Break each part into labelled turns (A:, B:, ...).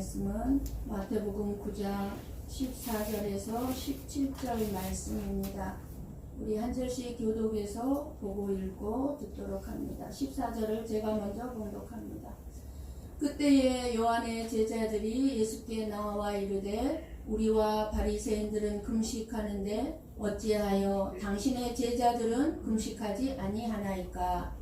A: 말씀은 마태복음 9장 14절에서 17절 말씀입니다. 우리 한 절씩 교독해서 보고 읽고 듣도록 합니다. 14절을 제가 먼저 봉독합니다. 그때에 요한의 제자들이 예수께 나와 이르되 우리와 바리새인들은 금식하는데 어찌하여 당신의 제자들은 금식하지 아니하나이까?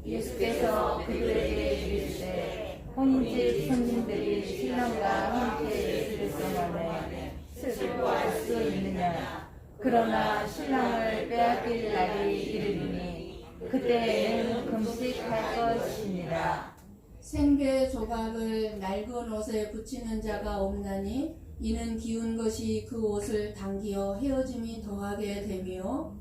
B: 예수께서 그들에게 이르시되 혼인집 손님들이 신랑과 함께 있을 동안에 슬퍼할 수 있느냐? 그러나 신랑을 빼앗길 날이 이르리니 그때에는 금식할 것이니라.
A: 생배 조각을 낡은 옷에 붙이는 자가 없나니 이는 기운 것이 그 옷을 당기어 헤어짐이 더하게 되며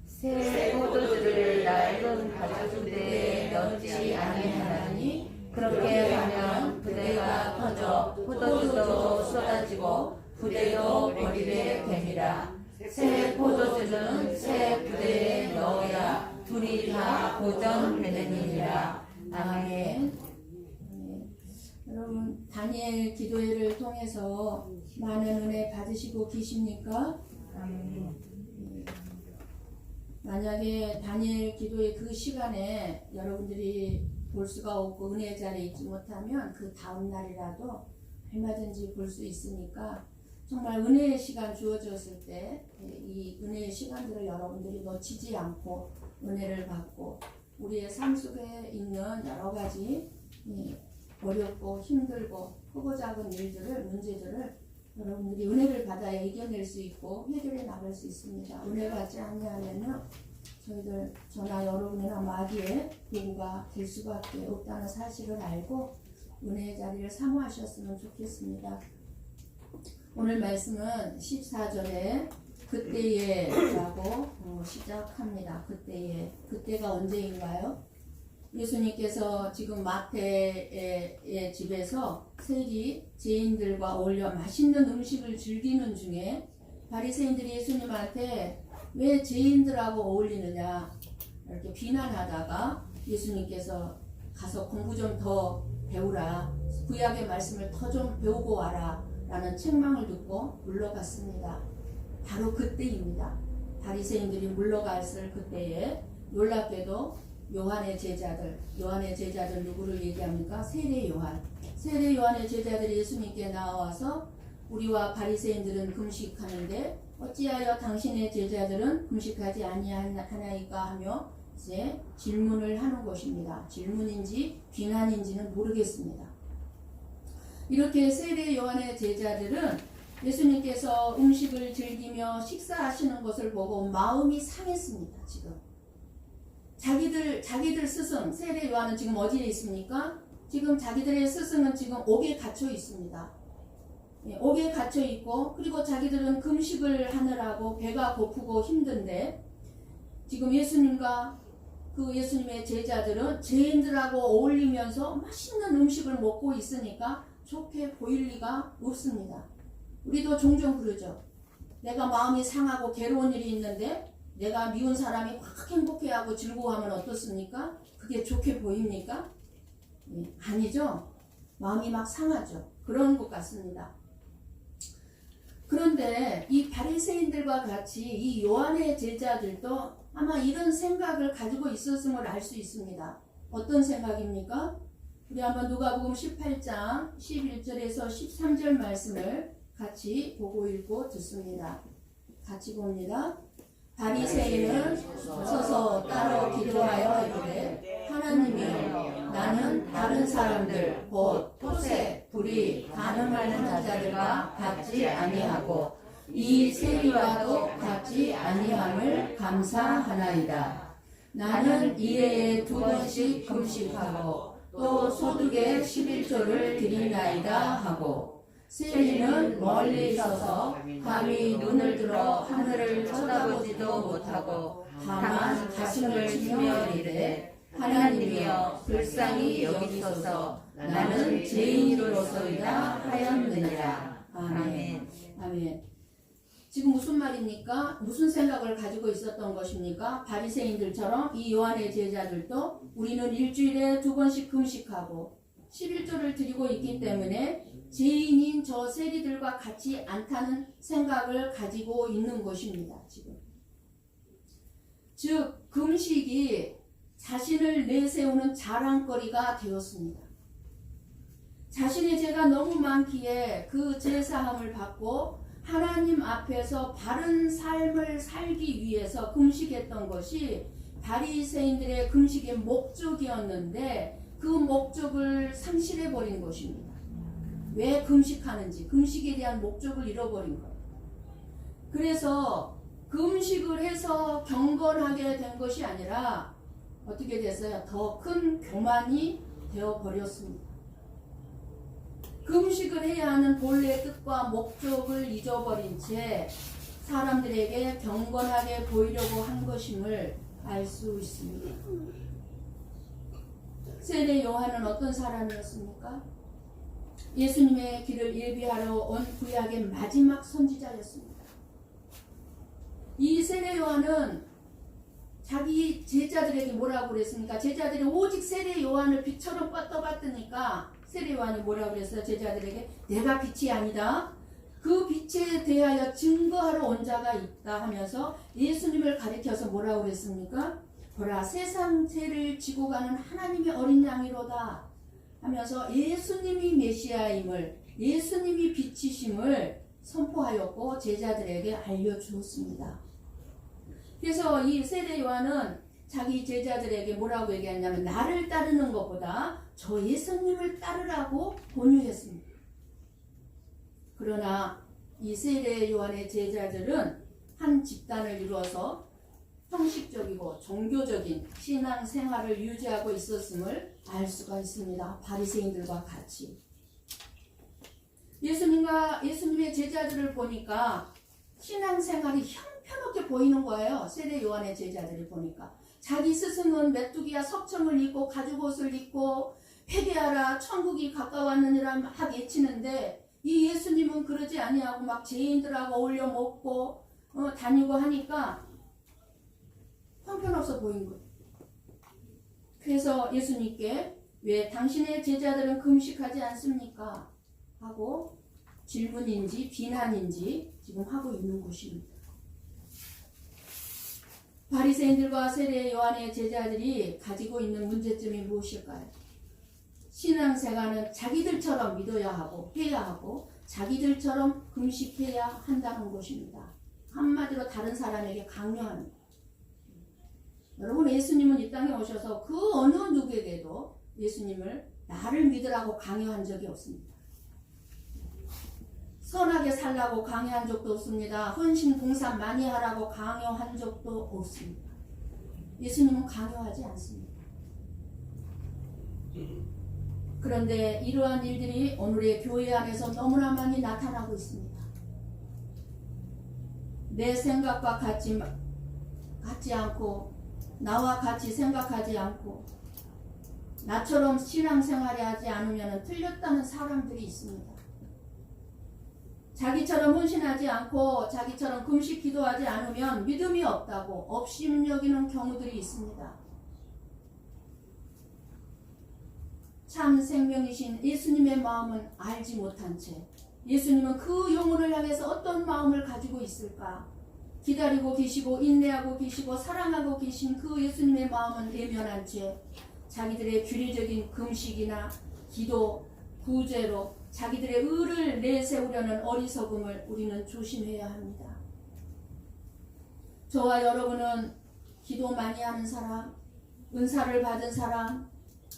B: 새 포도주를 낡은 가죽부대에 넣지 아니하나니 그렇게 하면 부대가 터져 포도주도 쏟아지고 부대도 버리게 됨이라. 새 포도주는 새 부대에 넣어야 둘이 다 보존되느니라. 아멘.
A: 여러분, 다니엘 기도회를 통해서 많은 은혜 받으시고 계십니까? 만약에 다니엘 기도회 그 시간에 여러분들이 볼 수가 없고 은혜 자리에 있지 못하면 그 다음 날이라도 얼마든지 볼 수 있으니까 정말 은혜의 시간 주어졌을 때 이 은혜의 시간들을 여러분들이 놓치지 않고 은혜를 받고 우리의 삶 속에 있는 여러 가지 어렵고 힘들고 크고 작은 일들을 문제들을 여러분들이 은혜를 받아야 이겨낼 수 있고 해결해 나갈 수 있습니다. 은혜 받지 않냐면요 저희들 저나 여러분이나 마귀의 도구가 될 수밖에 없다는 사실을 알고 은혜의 자리를 사모하셨으면 좋겠습니다. 오늘 말씀은 14절에 그때에 라고 시작합니다. 그때가 언제인가요? 예수님께서 지금 마태의 집에서 세리 죄인들과 어울려 맛있는 음식을 즐기는 중에 바리새인들이 예수님한테 왜 죄인들하고 어울리느냐 이렇게 비난하다가 예수님께서 가서 공부 좀 더 배우라, 구약의 말씀을 더 좀 배우고 와라 라는 책망을 듣고 물러갔습니다. 바로 그때입니다. 바리새인들이 물러갔을 그때에 놀랍게도 요한의 제자들 누구를 얘기합니까? 세례 요한의 제자들이 예수님께 나와서 우리와 바리새인들은 금식하는데 어찌하여 당신의 제자들은 금식하지 아니하나이까 하며 이제 질문을 하는 것입니다. 질문인지 비난인지는 모르겠습니다. 이렇게 세례 요한의 제자들은 예수님께서 음식을 즐기며 식사하시는 것을 보고 마음이 상했습니다. 지금 자기들 스승 세례 요한은 지금 어디에 있습니까? 지금 자기들의 스승은 지금 옥에 갇혀 있습니다. 옥에 갇혀 있고 그리고 자기들은 금식을 하느라고 배가 고프고 힘든데 지금 예수님과 그 예수님의 제자들은 죄인들하고 어울리면서 맛있는 음식을 먹고 있으니까 좋게 보일 리가 없습니다. 우리도 종종 그러죠. 내가 마음이 상하고 괴로운 일이 있는데 내가 미운 사람이 확 행복해하고 즐거워하면 어떻습니까? 그게 좋게 보입니까? 아니죠. 마음이 막 상하죠. 그런 것 같습니다. 그런데 이 바리새인들과 같이 이 요한의 제자들도 아마 이런 생각을 가지고 있었음을 알 수 있습니다. 어떤 생각입니까? 우리 한번 누가복음 18장 11절에서 13절 말씀을 같이 보고 읽고 듣습니다. 같이 봅니다. 바리새인은 서서 따로 기도하여 이르되 하나님이여 나는 다른 사람들 곧 토세, 불의, 간음하는 자들과 같지 아니하고 이 세리와도 같지 아니함을 감사하나이다. 나는 일해에 2번씩 금식하고 또 소득의 11조를 드리나이다 하고 세리는 멀리 서서 감히 눈을 들어 하늘을 쳐다보지도 못하고 다만 가슴을 치며 이르되 하나님이여 불쌍히 여기소서 나는 죄인으로서이다 하였느니라. 아멘. 아멘. 지금 무슨 말입니까? 무슨 생각을 가지고 있었던 것입니까? 바리새인들처럼 이 요한의 제자들도 우리는 일주일에 2번씩 금식하고 11조를 드리고 있기 때문에 죄인인 저 세리들과 같지 않다는 생각을 가지고 있는 것입니다. 지금. 즉 금식이 자신을 내세우는 자랑거리가 되었습니다. 자신의 죄가 너무 많기에 그 죄사함을 받고 하나님 앞에서 바른 삶을 살기 위해서 금식했던 것이 바리새인들의 금식의 목적이었는데 그 목적을 상실해 버린 것입니다. 왜 금식하는지, 금식에 대한 목적을 잃어버린 거예요. 그래서 금식을 해서 경건하게 된 것이 아니라 어떻게 됐어요? 더 큰 교만이 되어버렸습니다. 금식을 해야 하는 본래의 뜻과 목적을 잊어버린 채 사람들에게 경건하게 보이려고 한 것임을 알 수 있습니다. 세례 요한은 어떤 사람이었습니까? 예수님의 길을 예비하러 온 구약의 마지막 선지자였습니다. 이 세례 요한은 자기 제자들에게 뭐라고 그랬습니까? 제자들이 오직 세례 요한을 빛처럼 떠받드니까 세례 요한이 뭐라고 그랬어요? 제자들에게 내가 빛이 아니다. 그 빛에 대하여 증거하러 온 자가 있다 하면서 예수님을 가리켜서 뭐라고 그랬습니까? 보라 세상 죄를 지고 가는 하나님의 어린 양이로다 하면서 예수님이 메시아임을, 예수님이 빛이심을 선포하였고 제자들에게 알려주었습니다. 그래서 이 세례 요한은 자기 제자들에게 뭐라고 얘기했냐면 나를 따르는 것보다 저 예수님을 따르라고 권유했습니다. 그러나 이 세례 요한의 제자들은 한 집단을 이루어서 형식적이고 종교적인 신앙 생활을 유지하고 있었음을 알 수가 있습니다. 바리새인들과 같이. 예수님의 제자들을 보니까 신앙 생활이 형편없게 보이는 거예요. 세례 요한의 제자들을 보니까. 자기 스승은 메뚜기와 석청을 입고 가죽옷을 입고 회개하라 천국이 가까웠느니라 막 외치는데 이 예수님은 그러지 아니하고 막 죄인들하고 어울려 먹고 다니고 하니까 형편없어 보인 거예요. 그래서 예수님께 왜 당신의 제자들은 금식하지 않습니까? 하고 질문인지 비난인지 지금 하고 있는 것입니다. 바리새인들과 세례 요한의 제자들이 가지고 있는 문제점이 무엇일까요? 신앙생활은 자기들처럼 믿어야 하고 해야 하고 자기들처럼 금식해야 한다는 것입니다. 한마디로 다른 사람에게 강요하는 거예요. 여러분 예수님은 이 땅에 오셔서 그 어느 누구에게도 예수님을 나를 믿으라고 강요한 적이 없습니다. 선하게 살라고 강요한 적도 없습니다. 헌신 봉사 많이 하라고 강요한 적도 없습니다. 예수님은 강요하지 않습니다. 그런데 이러한 일들이 오늘의 교회 안에서 너무나 많이 나타나고 있습니다. 내 생각과 같지 않고 나와 같이 생각하지 않고 나처럼 신앙생활을 하지 않으면 틀렸다는 사람들이 있습니다. 자기처럼 헌신하지 않고 자기처럼 금식 기도하지 않으면 믿음이 없다고 업심 여기는 경우들이 있습니다. 참 생명이신 예수님의 마음은 알지 못한 채 예수님은 그 영혼을 향해서 어떤 마음을 가지고 있을까? 기다리고 계시고 인내하고 계시고 사랑하고 계신 그 예수님의 마음은 외면한 채 자기들의 규례적인 금식이나 기도, 구제로 자기들의 의를 내세우려는 어리석음을 우리는 조심해야 합니다. 저와 여러분은 기도 많이 하는 사람, 은사를 받은 사람,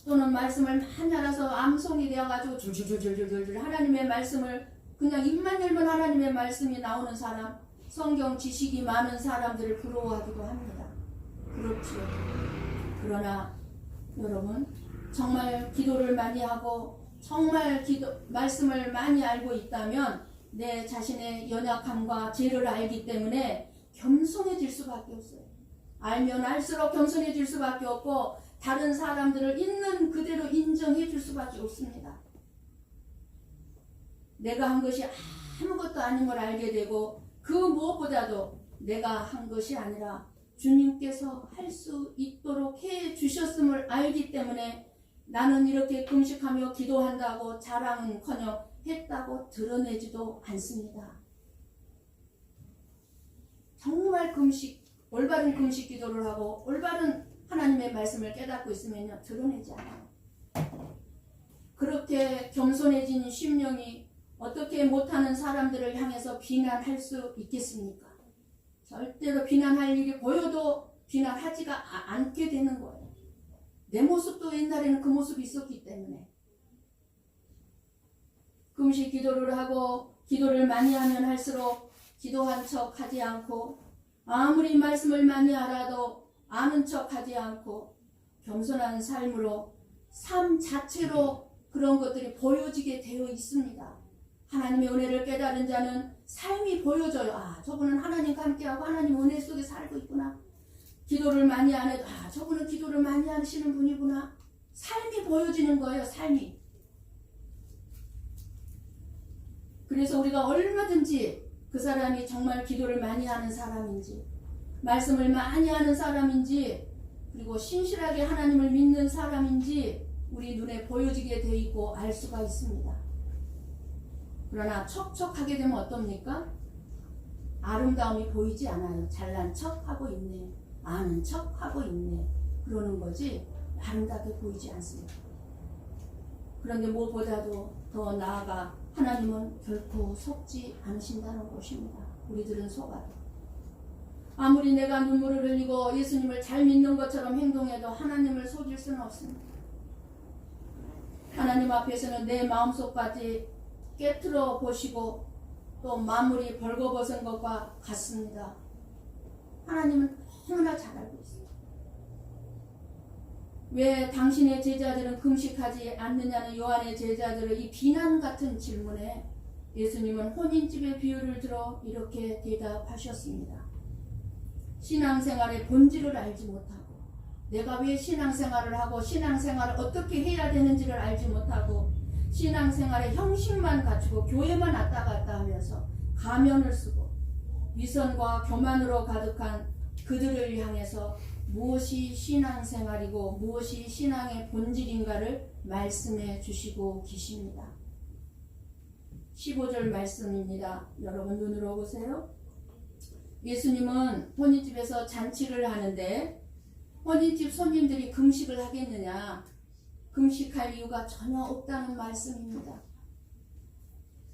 A: 또는 말씀을 많이 알아서 암송이 되어가지고 줄줄줄줄줄줄 하나님의 말씀을 그냥 입만 열면 하나님의 말씀이 나오는 사람, 성경 지식이 많은 사람들을 부러워하기도 합니다. 그렇지요. 그러나 여러분 정말 기도를 많이 하고 정말 말씀을 많이 알고 있다면 내 자신의 연약함과 죄를 알기 때문에 겸손해질 수밖에 없어요. 알면 알수록 겸손해질 수밖에 없고 다른 사람들을 있는 그대로 인정해 줄 수밖에 없습니다. 내가 한 것이 아무것도 아닌 걸 알게 되고 그 무엇보다도 내가 한 것이 아니라 주님께서 할 수 있도록 해 주셨음을 알기 때문에 나는 이렇게 금식하며 기도한다고 자랑은커녕 했다고 드러내지도 않습니다. 정말 올바른 금식 기도를 하고 올바른 하나님의 말씀을 깨닫고 있으면요, 드러내지 않아요. 그렇게 겸손해진 심령이 어떻게 못하는 사람들을 향해서 비난할 수 있겠습니까? 절대로 비난할 일이 보여도 비난하지가 않게 되는 거예요. 내 모습도 옛날에는 그 모습이 있었기 때문에. 금식 기도를 하고 기도를 많이 하면 할수록 기도한 척 하지 않고, 아무리 말씀을 많이 알아도 아는 척 하지 않고, 겸손한 삶으로 삶 자체로 그런 것들이 보여지게 되어 있습니다. 하나님의 은혜를 깨달은 자는 삶이 보여져요. 아, 저분은 하나님과 함께하고 하나님 은혜 속에 살고 있구나. 기도를 많이 안 해도 아, 저분은 기도를 많이 하시는 분이구나. 삶이 보여지는 거예요. 삶이. 그래서 우리가 얼마든지 그 사람이 정말 기도를 많이 하는 사람인지, 말씀을 많이 하는 사람인지, 그리고 신실하게 하나님을 믿는 사람인지 우리 눈에 보여지게 돼 있고 알 수가 있습니다. 그러나 척척하게 되면 어떻습니까? 아름다움이 보이지 않아요. 잘난 척하고 있네, 아는 척하고 있네, 그러는 거지 아름답게 보이지 않습니다. 그런데 무엇보다도 더 나아가 하나님은 결코 속지 않으신다는 것입니다. 우리들은 속아요. 아무리 내가 눈물을 흘리고 예수님을 잘 믿는 것처럼 행동해도 하나님을 속일 수는 없습니다. 하나님 앞에서는 내 마음속까지 깨트려 보시고 또 만물이 벌거벗은 것과 같습니다. 하나님은 너무나 잘 알고 있습니다. 왜 당신의 제자들은 금식하지 않느냐는 요한의 제자들의 이 비난 같은 질문에 예수님은 혼인집의 비유를 들어 이렇게 대답하셨습니다. 신앙생활의 본질을 알지 못하고, 내가 왜 신앙생활을 하고 신앙생활을 어떻게 해야 되는지를 알지 못하고, 신앙생활의 형식만 갖추고 교회만 왔다 갔다 하면서 가면을 쓰고 위선과 교만으로 가득한 그들을 향해서 무엇이 신앙생활이고 무엇이 신앙의 본질인가를 말씀해 주시고 계십니다. 15절 말씀입니다. 여러분 눈으로 보세요. 예수님은 혼인집에서 잔치를 하는데 혼인집 손님들이 금식을 하겠느냐? 금식할 이유가 전혀 없다는 말씀입니다.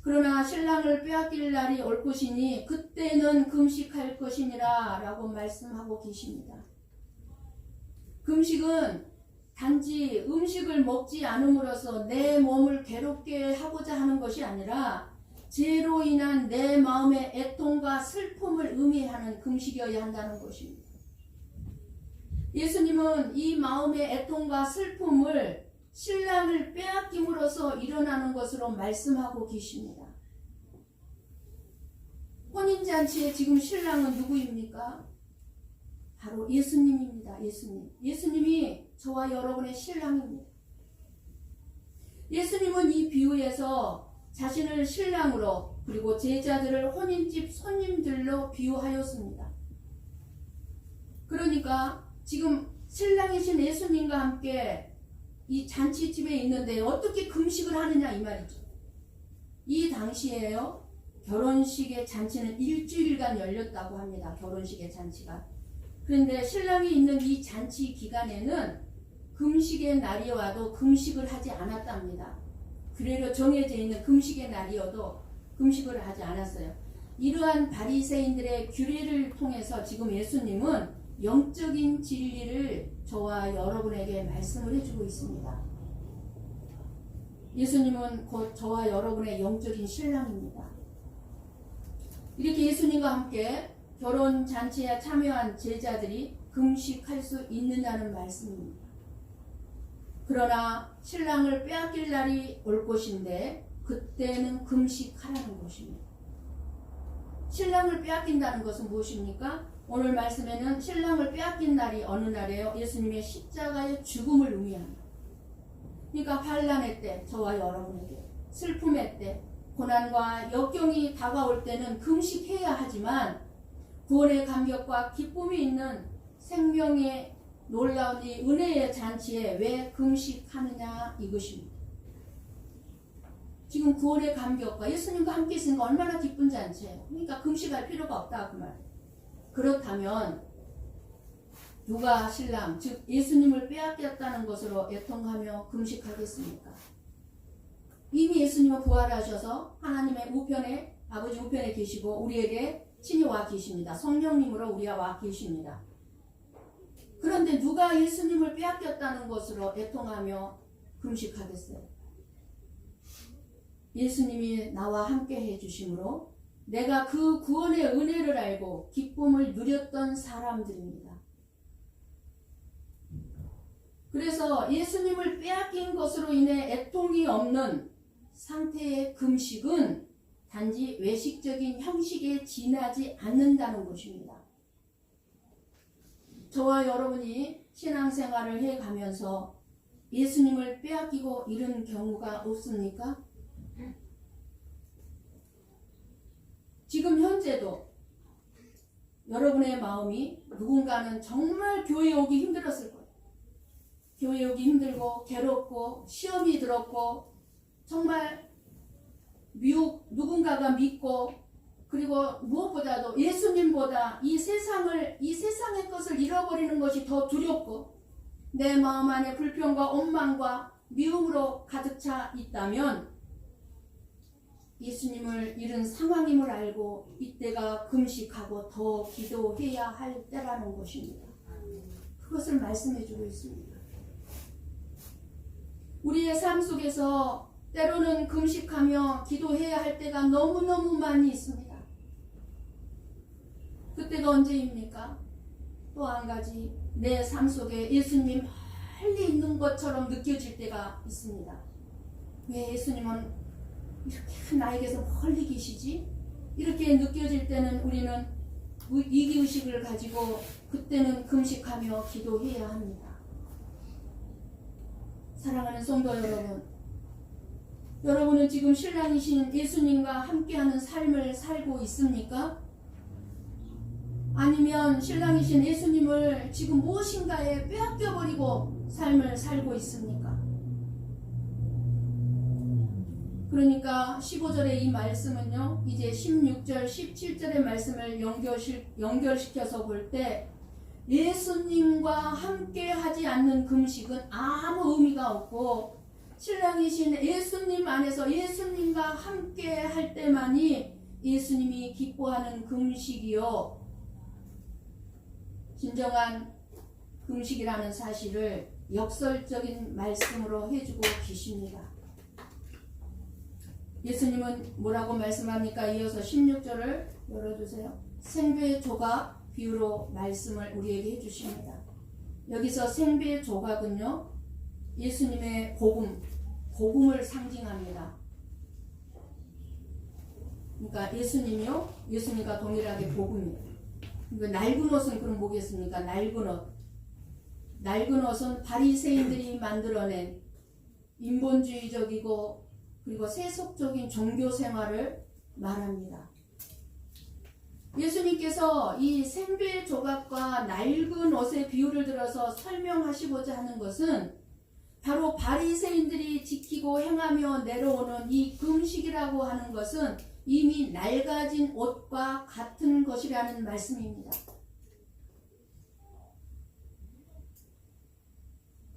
A: 그러나 신랑을 빼앗길 날이 올 것이니 그때는 금식할 것이니라 라고 말씀하고 계십니다. 금식은 단지 음식을 먹지 않음으로써 내 몸을 괴롭게 하고자 하는 것이 아니라 죄로 인한 내 마음의 애통과 슬픔을 의미하는 금식이어야 한다는 것입니다. 예수님은 이 마음의 애통과 슬픔을 신랑을 빼앗김으로써 일어나는 것으로 말씀하고 계십니다. 혼인잔치에 지금 신랑은 누구입니까? 바로 예수님입니다. 예수님이 저와 여러분의 신랑입니다. 예수님은 이 비유에서 자신을 신랑으로 그리고 제자들을 혼인집 손님들로 비유하였습니다. 그러니까 지금 신랑이신 예수님과 함께 이 잔치집에 있는데 어떻게 금식을 하느냐 이 말이죠. 이 당시에요, 결혼식의 잔치는 일주일간 열렸다고 합니다. 결혼식의 잔치가. 그런데 신랑이 있는 이 잔치 기간에는 금식의 날이 와도 금식을 하지 않았답니다. 그래로 정해져 있는 금식의 날이어도 금식을 하지 않았어요. 이러한 바리새인들의 규례를 통해서 지금 예수님은 영적인 진리를 저와 여러분에게 말씀을 해주고 있습니다. 예수님은 곧 저와 여러분의 영적인 신랑입니다. 이렇게 예수님과 함께 결혼 잔치에 참여한 제자들이 금식할 수 있느냐는 말씀입니다. 그러나 신랑을 빼앗길 날이 올 것인데 그때는 금식하라는 것입니다. 신랑을 빼앗긴다는 것은 무엇입니까? 오늘 말씀에는 신랑을 빼앗긴 날이 어느 날이에요? 예수님의 십자가의 죽음을 의미합니다. 그러니까 환난의 때, 저와 여러분에게 슬픔의 때, 고난과 역경이 다가올 때는 금식해야 하지만 구원의 감격과 기쁨이 있는 생명의 놀라운 이 은혜의 잔치에 왜 금식하느냐 이것입니다. 지금 구원의 감격과 예수님과 함께 있으니까 얼마나 기쁜 잔치예요. 그러니까 금식할 필요가 없다 그 말. 그렇다면 누가 신랑 즉 예수님을 빼앗겼다는 것으로 애통하며 금식하겠습니까? 이미 예수님은 부활하셔서 하나님의 우편에 아버지 우편에 계시고 우리에게 친히 와 계십니다. 성령님으로 우리와 와 계십니다. 그런데 누가 예수님을 빼앗겼다는 것으로 애통하며 금식하겠어요? 예수님이 나와 함께 해주심으로 내가 그 구원의 은혜를 알고 기쁨을 누렸던 사람들입니다. 그래서 예수님을 빼앗긴 것으로 인해 애통이 없는 상태의 금식은 단지 외식적인 형식에 지나지 않는다는 것입니다. 저와 여러분이 신앙생활을 해가면서 예수님을 빼앗기고 이런 경우가 없습니까? 지금 현재도 여러분의 마음이 누군가는 정말 교회에 오기 힘들었을 거예요. 교회에 오기 힘들고 괴롭고 시험이 들었고 정말 누군가가 믿고 그리고 무엇보다도 예수님보다 이 세상의 것을 잃어버리는 것이 더 두렵고 내 마음 안에 불평과 원망과 미움으로 가득 차 있다면 예수님을 잃은 상황임을 알고 이때가 금식하고 더 기도해야 할 때라는 것입니다. 그것을 말씀해 주고 있습니다. 우리의 삶 속에서 때로는 금식하며 기도해야 할 때가 너무너무 많이 있습니다. 그때가 언제입니까? 또 한 가지 내 삶 속에 예수님이 멀리 있는 것처럼 느껴질 때가 있습니다. 왜 예수님은 이렇게 나에게서 멀리 계시지? 이렇게 느껴질 때는 우리는 위기의식을 가지고 그때는 금식하며 기도해야 합니다. 사랑하는 성도 여러분, 여러분은 지금 신랑이신 예수님과 함께하는 삶을 살고 있습니까? 아니면 신랑이신 예수님을 지금 무엇인가에 빼앗겨버리고 삶을 살고 있습니까? 그러니까 15절의 이 말씀은요, 이제 16절, 17절의 말씀을 연결시켜서 볼 때 예수님과 함께 하지 않는 금식은 아무 의미가 없고 신랑이신 예수님 안에서 예수님과 함께 할 때만이 예수님이 기뻐하는 금식이요, 진정한 금식이라는 사실을 역설적인 말씀으로 해주고 계십니다. 예수님은 뭐라고 말씀합니까? 이어서 16절을 열어주세요. 생배 조각 비유로 말씀을 우리에게 해주십니다. 여기서 생배 조각은요, 예수님의 복음을 상징합니다. 그러니까 예수님과 동일하게 복음이에요. 그러니까 낡은 옷은 그럼 뭐겠습니까? 낡은 옷은 바리새인들이 만들어낸 인본주의적이고 그리고 세속적인 종교 생활을 말합니다. 예수님께서 이 생배 조각과 낡은 옷의 비유를 들어서 설명하시고자 하는 것은 바로 바리새인들이 지키고 행하며 내려오는 이 금식이라고 하는 것은 이미 낡아진 옷과 같은 것이라는 말씀입니다.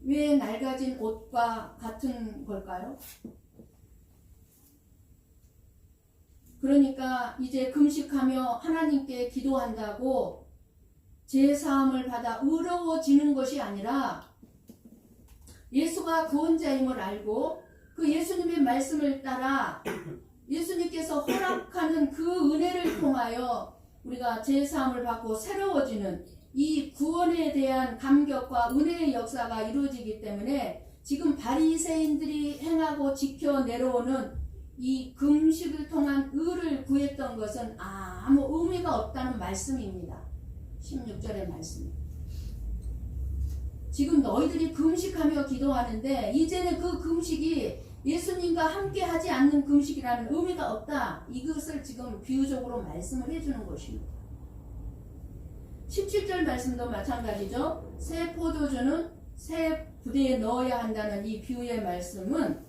A: 왜 낡아진 옷과 같은 걸까요? 그러니까 이제 금식하며 하나님께 기도한다고 제사함을 받아 의로워지는 것이 아니라 예수가 구원자임을 알고 그 예수님의 말씀을 따라 예수님께서 허락하는 그 은혜를 통하여 우리가 제사함을 받고 새로워지는 이 구원에 대한 감격과 은혜의 역사가 이루어지기 때문에 지금 바리새인들이 행하고 지켜 내려오는 이 금식을 통한 의를 구했던 것은 아무 의미가 없다는 말씀입니다. 16절의 말씀. 지금 너희들이 금식하며 기도하는데 이제는 그 금식이 예수님과 함께 하지 않는 금식이라는 의미가 없다. 이것을 지금 비유적으로 말씀을 해주는 것입니다. 17절 말씀도 마찬가지죠. 새 포도주는 새 부대에 넣어야 한다는 이 비유의 말씀은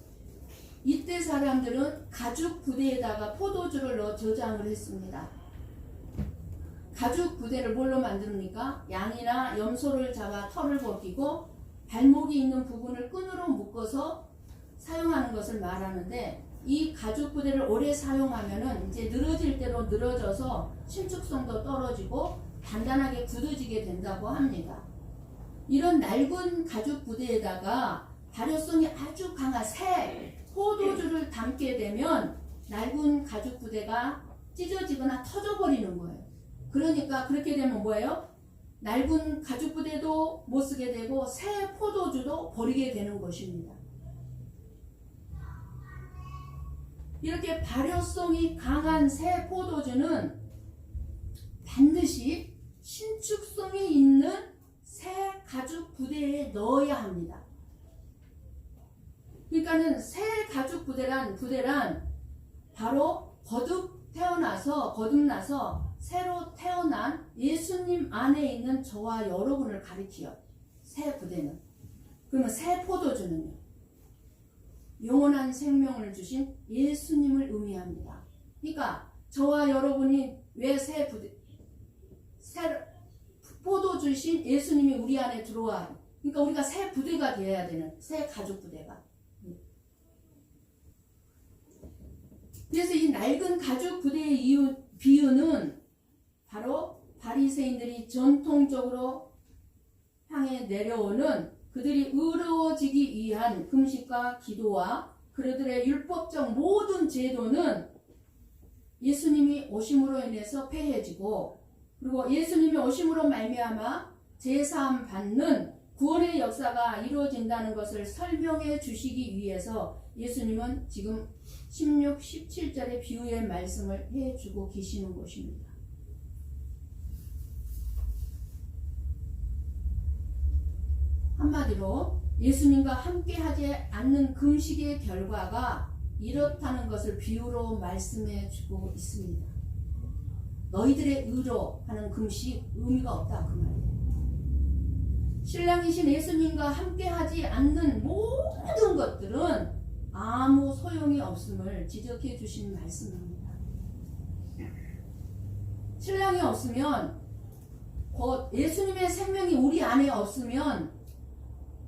A: 이때 사람들은 가죽 부대에다가 포도주를 넣어 저장을 했습니다. 가죽 부대를 뭘로 만듭니까? 양이나 염소를 잡아 털을 벗기고 발목이 있는 부분을 끈으로 묶어서 사용하는 것을 말하는데, 이 가죽 부대를 오래 사용하면은 이제 늘어질 대로 늘어져서 신축성도 떨어지고 단단하게 굳어지게 된다고 합니다. 이런 낡은 가죽 부대에다가 발효성이 아주 강한 새 포도주를 담게 되면 낡은 가죽 부대가 찢어지거나 터져버리는 거예요. 그러니까 그렇게 되면 뭐예요? 낡은 가죽 부대도 못 쓰게 되고 새 포도주도 버리게 되는 것입니다. 이렇게 발효성이 강한 새 포도주는 반드시 신축성이 있는 새 가죽 부대에 넣어야 합니다. 그러니까는 새 가죽 부대란 바로 거듭나서 새로 태어난 예수님 안에 있는 저와 여러분을 가리키요. 새 부대는. 그러면 새 포도주는요, 영원한 생명을 주신 예수님을 의미합니다. 그러니까 저와 여러분이 왜 새 포도주신 예수님이 우리 안에 들어와, 그러니까 우리가 새 부대가 되어야 되는, 새 가죽 부대가. 그래서 이 낡은 가죽 부대의 비유는 바로 바리새인들이 전통적으로 향해 내려오는 그들이 의로워지기 위한 금식과 기도와 그들의 율법적 모든 제도는 예수님이 오심으로 인해서 폐해지고, 그리고 예수님이 오심으로 말미암아 제사함 받는 구원의 역사가 이루어진다는 것을 설명해 주시기 위해서 예수님은 지금 16, 17절의 비유의 말씀을 해주고 계시는 것입니다. 한마디로 예수님과 함께하지 않는 금식의 결과가 이렇다는 것을 비유로 말씀해 주고 있습니다. 너희들의 의로 하는 금식 의미가 없다, 그 말이에요. 신랑이신 예수님과 함께하지 않는 모든 것들은 아무 소용이 없음을 지적해 주신 말씀입니다. 신랑이 없으면, 곧 예수님의 생명이 우리 안에 없으면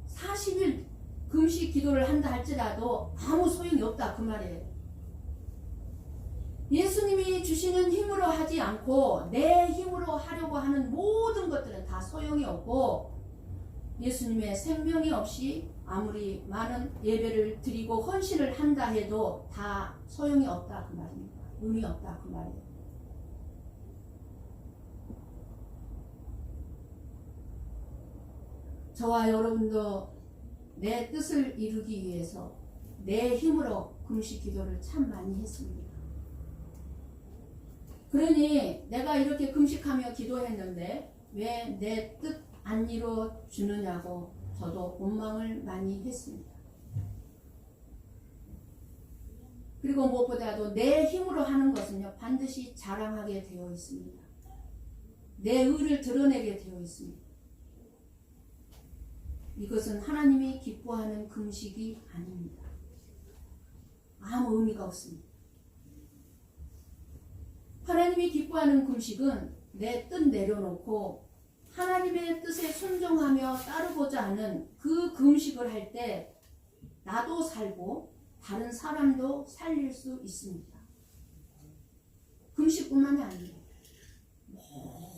A: 40일 금식 기도를 한다 할지라도 아무 소용이 없다, 그 말이에요. 예수님이 주시는 힘으로 하지 않고 내 힘으로 하려고 하는 모든 것들은 다 소용이 없고, 예수님의 생명이 없이 아무리 많은 예배를 드리고 헌신을 한다 해도 다 소용이 없다, 그 말입니다. 의미 없다, 그 말이에요. 저와 여러분도 내 뜻을 이루기 위해서 내 힘으로 금식 기도를 참 많이 했습니다. 그러니 내가 이렇게 금식하며 기도했는데 왜 내 뜻 안 이루어 주느냐고 저도 원망을 많이 했습니다. 그리고 무엇보다도 내 힘으로 하는 것은요, 반드시 자랑하게 되어 있습니다. 내 의를 드러내게 되어 있습니다. 이것은 하나님이 기뻐하는 금식이 아닙니다. 아무 의미가 없습니다. 하나님이 기뻐하는 금식은 내 뜻 내려놓고 하나님의 뜻에 순종하며 따르고자 하는 그 금식을 할 때 나도 살고 다른 사람도 살릴 수 있습니다. 금식뿐만이 아니에요.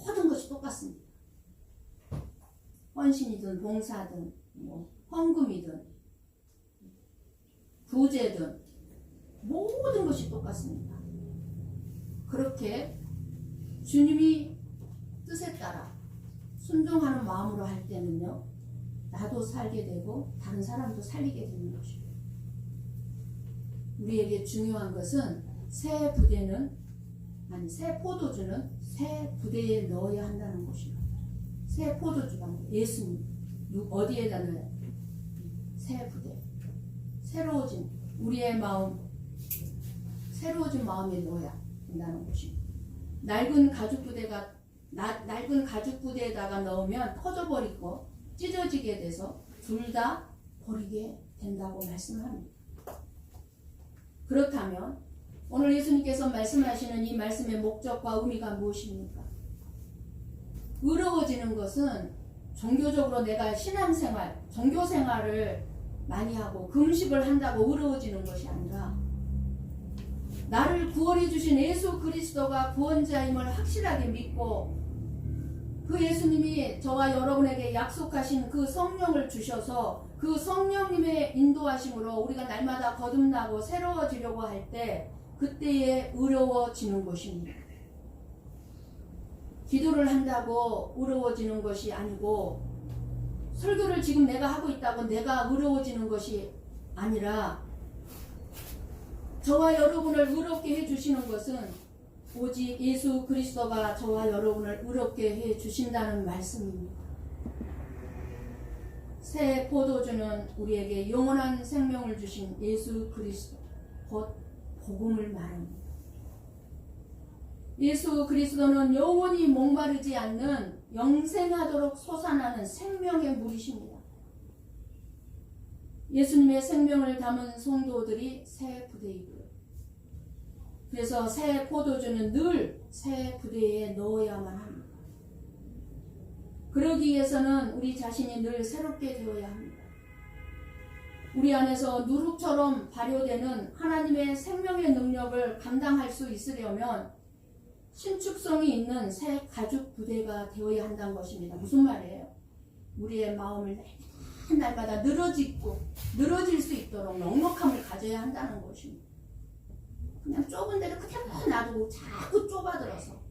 A: 모든 것이 똑같습니다. 헌신이든 봉사든 헌금이든 부제든 모든 것이 똑같습니다. 그렇게 주님이 뜻에 따라 순종하는 마음으로 할 때는요, 나도 살게 되고 다른 사람도 살리게 되는 것입니다. 우리에게 중요한 것은 새 포도주는 새 부대에 넣어야 한다는 것입니다. 새 포도주가 예수님 어디에다 넣어요? 새 부대, 새로워진 우리의 마음, 새로워진 마음에 넣어야 된다는 것입니다. 낡은 가죽 부대에다가 넣으면 터져버리고 찢어지게 돼서 둘 다 버리게 된다고 말씀합니다. 그렇다면 오늘 예수님께서 말씀하시는 이 말씀의 목적과 의미가 무엇입니까? 의로워지는 것은 종교적으로 내가 신앙생활, 종교생활을 많이 하고 금식을 한다고 의로워지는 것이 아니라 나를 구원해 주신 예수 그리스도가 구원자임을 확실하게 믿고 그 예수님이 저와 여러분에게 약속하신 그 성령을 주셔서 그 성령님의 인도하심으로 우리가 날마다 거듭나고 새로워지려고 할 때 그때에 의로워지는 것입니다. 기도를 한다고 의로워지는 것이 아니고 설교를 지금 내가 하고 있다고 내가 의로워지는 것이 아니라 저와 여러분을 의롭게 해주시는 것은 오직 예수 그리스도가 저와 여러분을 의롭게 해주신다는 말씀입니다. 새 포도주는 우리에게 영원한 생명을 주신 예수 그리스도 곧 복음을 말합니다. 예수 그리스도는 영원히 목마르지 않는 영생하도록 솟아나는 생명의 물이십니다. 예수님의 생명을 담은 성도들이 새 부대이고요. 그래서 새 포도주는 늘 새 부대에 넣어야만 합니다. 그러기 위해서는 우리 자신이 늘 새롭게 되어야 합니다. 우리 안에서 누룩처럼 발효되는 하나님의 생명의 능력을 감당할 수 있으려면 신축성이 있는 새 가죽 부대가 되어야 한다는 것입니다. 무슨 말이에요? 우리의 마음을 날마다 늘어질 수 있도록 넉넉함을 가져야 한다는 것입니다. 그냥 좁은 데를 그대로 놔두고 자꾸 좁아들어서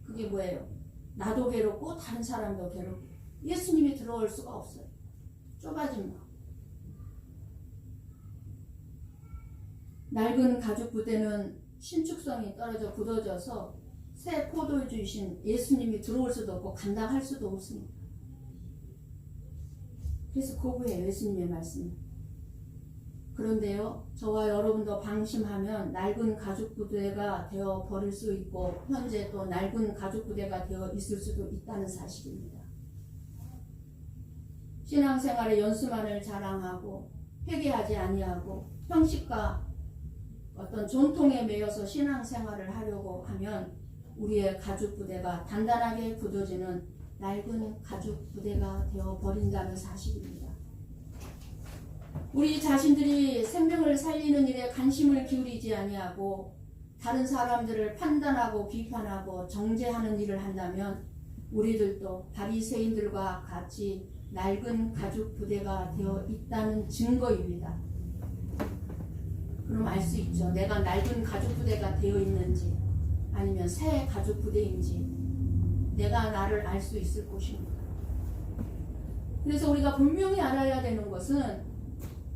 A: 그게 뭐예요? 나도 괴롭고 다른 사람도 괴롭고 예수님이 들어올 수가 없어요. 좁아진 마음. 낡은 가죽 부대는 신축성이 떨어져 굳어져서 새 포도주이신 예수님이 들어올 수도 없고 감당할 수도 없습니다. 그래서 거부해요. 예수님의 말씀을. 그런데요, 저와 여러분도 방심하면 낡은 가죽 부대가 되어 버릴 수 있고 현재 또 낡은 가죽 부대가 되어 있을 수도 있다는 사실입니다. 신앙생활의 연수만을 자랑하고 회개하지 아니하고 형식과 어떤 전통에 매여서 신앙생활을 하려고 하면 우리의 가죽 부대가 단단하게 굳어지는 낡은 가죽 부대가 되어 버린다는 사실입니다. 우리 자신들이 생명을 살리는 일에 관심을 기울이지 아니하고 다른 사람들을 판단하고 비판하고 정죄하는 일을 한다면 우리들도 바리새인들과 같이 낡은 가죽 부대가 되어 있다는 증거입니다. 그럼 알 수 있죠. 내가 낡은 가죽 부대가 되어 있는지 아니면 새 가죽 부대인지 내가 나를 알 수 있을 것입니다. 그래서 우리가 분명히 알아야 되는 것은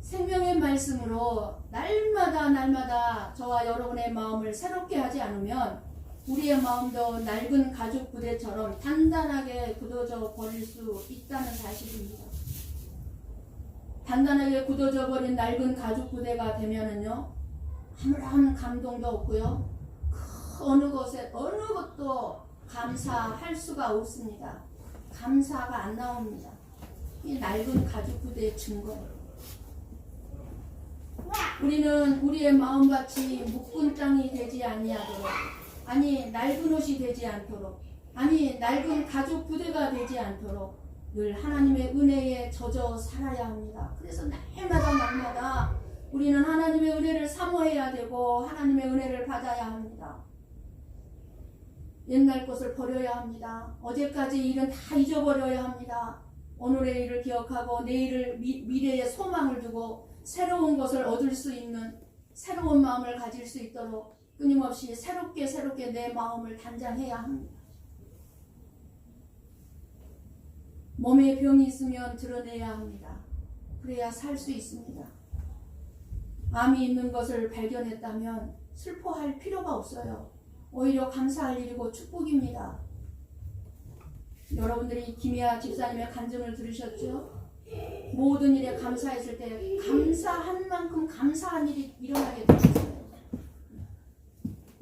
A: 생명의 말씀으로 날마다 저와 여러분의 마음을 새롭게 하지 않으면 우리의 마음도 낡은 가죽 부대처럼 단단하게 굳어져 버릴 수 있다는 사실입니다. 단단하게 굳어져 버린 낡은 가죽 부대가 되면은요, 아무런 감동도 없고요, 그 어느 것도 감사할 수가 없습니다. 감사가 안 나옵니다. 이 낡은 가죽 부대의 증거예요. 우리는 우리의 마음같이 묵은 땅이 되지 아니하도록, 아니 낡은 옷이 되지 않도록, 아니 낡은 가죽 부대가 되지 않도록 늘 하나님의 은혜에 젖어 살아야 합니다. 그래서 날마다 우리는 하나님의 은혜를 사모해야 되고 하나님의 은혜를 받아야 합니다. 옛날 것을 버려야 합니다. 어제까지 일은 다 잊어버려야 합니다. 오늘의 일을 기억하고 내일을 미래에 소망을 두고 새로운 것을 얻을 수 있는 새로운 마음을 가질 수 있도록 끊임없이 새롭게 내 마음을 단장해야 합니다. 몸에 병이 있으면 드러내야 합니다. 그래야 살 수 있습니다. 암이 있는 것을 발견했다면 슬퍼할 필요가 없어요. 오히려 감사할 일이고 축복입니다. 여러분들이 김혜아 집사님의 간증을 들으셨죠? 모든 일에 감사했을 때 감사한 만큼 감사한 일이 일어나게 되었어요.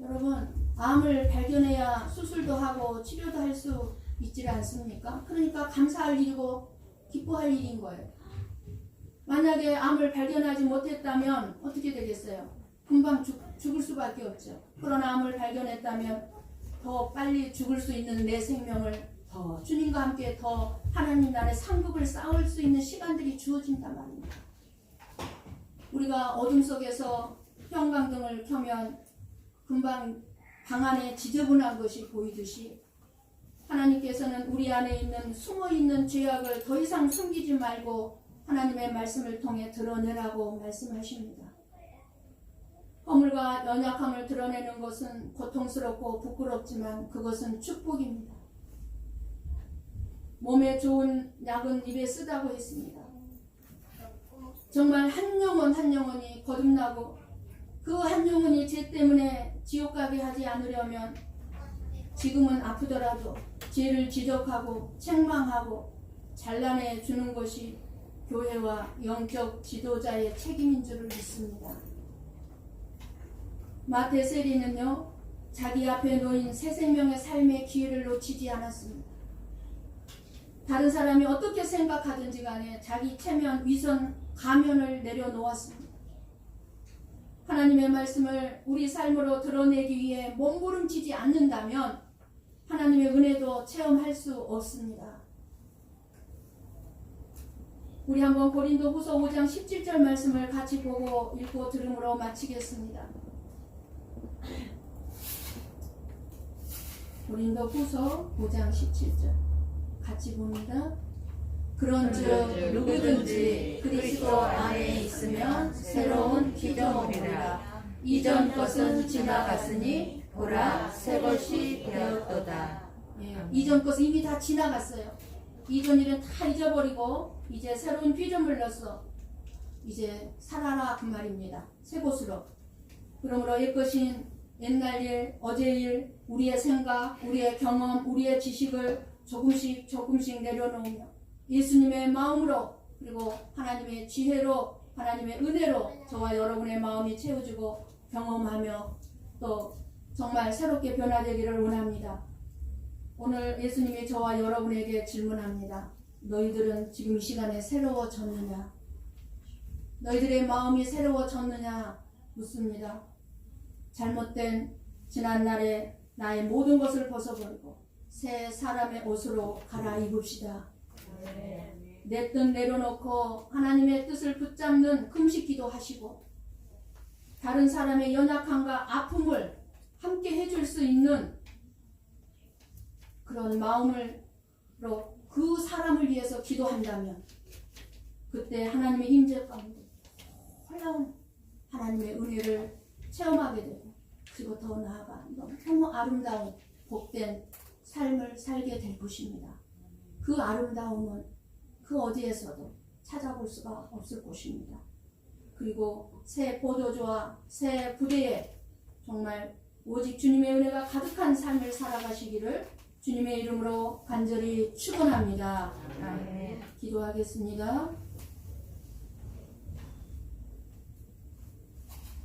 A: 여러분, 암을 발견해야 수술도 하고 치료도 할 수 있지 않습니까? 그러니까 감사할 일이고 기뻐할 일인 거예요. 만약에 암을 발견하지 못했다면 어떻게 되겠어요? 금방 죽을 수밖에 없죠. 그러나 암을 발견했다면 더 빨리 죽을 수 있는 내 생명을 더 주님과 함께 더 하나님 나라의 상급을 쌓을 수 있는 시간들이 주어진단 말입니다. 우리가 어둠 속에서 형광등을 켜면 금방 방 안에 지저분한 것이 보이듯이 하나님께서는 우리 안에 있는 숨어있는 죄악을 더 이상 숨기지 말고 하나님의 말씀을 통해 드러내라고 말씀하십니다. 허물과 연약함을 드러내는 것은 고통스럽고 부끄럽지만 그것은 축복입니다. 몸에 좋은 약은 입에 쓰다고 했습니다. 정말 한 영혼 한 영혼이 거듭나고 그 한 영혼이 죄 때문에 지옥 가게 하지 않으려면 지금은 아프더라도 죄를 지적하고 책망하고 잘라내 주는 것이 교회와 영적 지도자의 책임인 줄을 믿습니다. 마태 세리는요, 자기 앞에 놓인 새 생명의 삶의 기회를 놓치지 않았습니다. 다른 사람이 어떻게 생각하든지 간에 자기 체면, 위선, 가면을 내려놓았습니다. 하나님의 말씀을 우리 삶으로 드러내기 위해 몸부림치지 않는다면 하나님의 은혜도 체험할 수 없습니다. 우리 한번 고린도후서 5장 17절 말씀을 같이 보고 읽고 들음으로 마치겠습니다. 고린도후서 5장 17절 같이 봅니다. 그런즉 누구든지 그리스도 안에 있으면 새로운 피조물이라. 이전 것은 지나갔으니 보라 새 것이 되었도다. 이전 것은 이미 다 지나갔어요. 이전 일은 다 잊어버리고 이제 새로운 피조물로서 이제 살아라 그 말입니다. 새 곳으로. 그러므로 옛것인 옛날 일, 어제 일, 우리의 생각, 우리의 경험, 우리의 지식을 조금씩 내려놓으며 예수님의 마음으로 그리고 하나님의 지혜로 하나님의 은혜로 저와 여러분의 마음이 채워지고 경험하며 또 정말 새롭게 변화되기를 원합니다. 오늘 예수님이 저와 여러분에게 질문합니다. 너희들은 지금 이 시간에 새로워졌느냐? 너희들의 마음이 새로워졌느냐? 묻습니다. 잘못된 지난날에 나의 모든 것을 벗어버리고 새 사람의 옷으로 갈아입읍시다. 내 뜻 내려놓고 하나님의 뜻을 붙잡는 금식 기도하시고 다른 사람의 연약함과 아픔을 함께 해줄 수 있는 그런 마음으로 그 사람을 위해서 기도한다면 그때 하나님의 임재 가운데 놀라운 하나님의 은혜를 체험하게 되고 그리고 더 나아가 너무 아름다운 복된 삶을 살게 될 것입니다. 그 아름다움은 그 어디에서도 찾아볼 수가 없을 것입니다. 그리고 새 포도주와 새 부대에 정말 오직 주님의 은혜가 가득한 삶을 살아가시기를 주님의 이름으로 간절히 축원합니다. 기도하겠습니다.